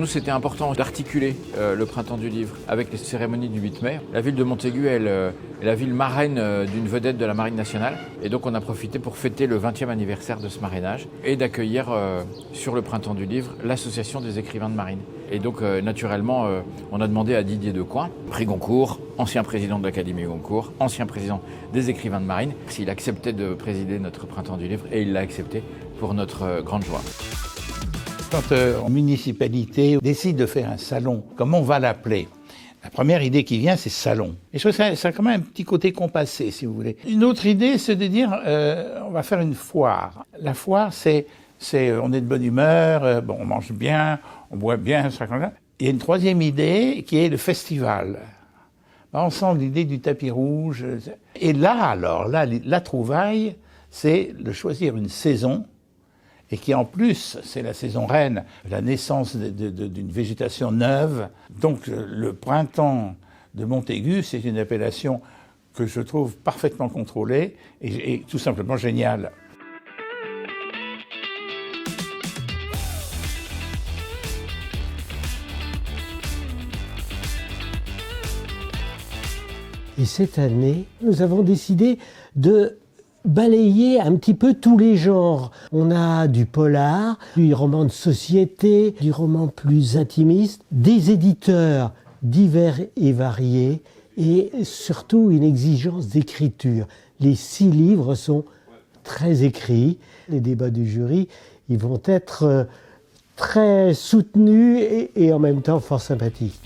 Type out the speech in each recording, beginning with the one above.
nous, c'était important d'articuler le Printemps du Livre avec les cérémonies du 8 mai. La ville de Montaigu est la ville marraine d'une vedette de la Marine nationale. Et donc, on a profité pour fêter le 20e anniversaire de ce marrainage et d'accueillir sur le Printemps du Livre l'association des écrivains de marine. Et donc, naturellement, on a demandé à Didier Decoing, prix Goncourt, ancien président de l'Académie Goncourt, ancien président des écrivains de marine, s'il acceptait de présider notre Printemps du Livre, et il l'a accepté pour notre grande joie. Quand une municipalité décide de faire un salon, comment on va l'appeler ? La première idée qui vient, c'est salon. Et je trouve que ça a quand même un petit côté compassé, si vous voulez. Une autre idée, c'est de dire, on va faire une foire. La foire, c'est on est de bonne humeur, bon, on mange bien, on boit bien, ça comme ça. Il y a une troisième idée qui est le festival. Ensemble, l'idée du tapis rouge. Et là, la trouvaille, c'est de choisir une saison, et qui en plus, c'est la saison reine, la naissance d'une végétation neuve. Donc le printemps de Montaigu, c'est une appellation que je trouve parfaitement contrôlée et tout simplement géniale. Et cette année, nous avons décidé de balayer un petit peu tous les genres. On a du polar, du roman de société, du roman plus intimiste, des éditeurs divers et variés et surtout une exigence d'écriture. Les 6 livres sont très écrits. Les débats du jury, ils vont être très soutenus et en même temps fort sympathiques.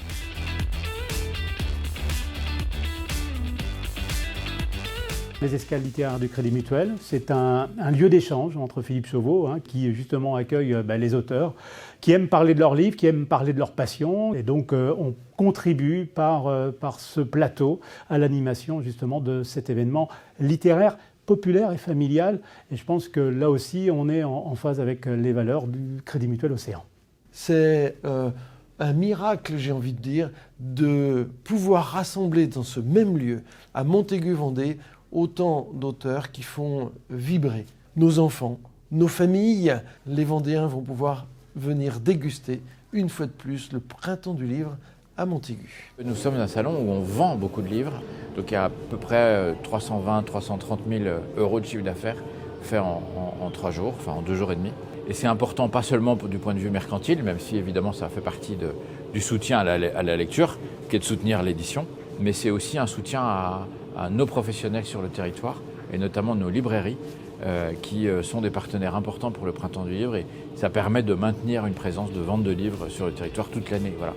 Les escales littéraires du Crédit Mutuel, c'est un lieu d'échange entre Philippe Chauveau, qui justement accueille les auteurs, qui aiment parler de leurs livres, qui aiment parler de leur passion. Et donc on contribue par ce plateau à l'animation justement de cet événement littéraire, populaire et familial. Et je pense que là aussi, on est en phase avec les valeurs du Crédit Mutuel Océan. C'est un miracle, j'ai envie de dire, de pouvoir rassembler dans ce même lieu, à Montaigu-Vendée, autant d'auteurs qui font vibrer nos enfants, nos familles. Les Vendéens vont pouvoir venir déguster une fois de plus le Printemps du Livre à Montaigu. Nous sommes un salon où on vend beaucoup de livres, donc il y a à peu près 320-330 000 euros de chiffre d'affaires fait en 3 jours, enfin en 2 jours et demi. Et c'est important pas seulement du point de vue mercantile, même si évidemment ça fait partie du soutien à la lecture, qui est de soutenir l'édition, mais c'est aussi un soutien à nos professionnels sur le territoire, et notamment nos librairies, qui sont des partenaires importants pour le Printemps du Livre, et ça permet de maintenir une présence de vente de livres sur le territoire toute l'année. Voilà.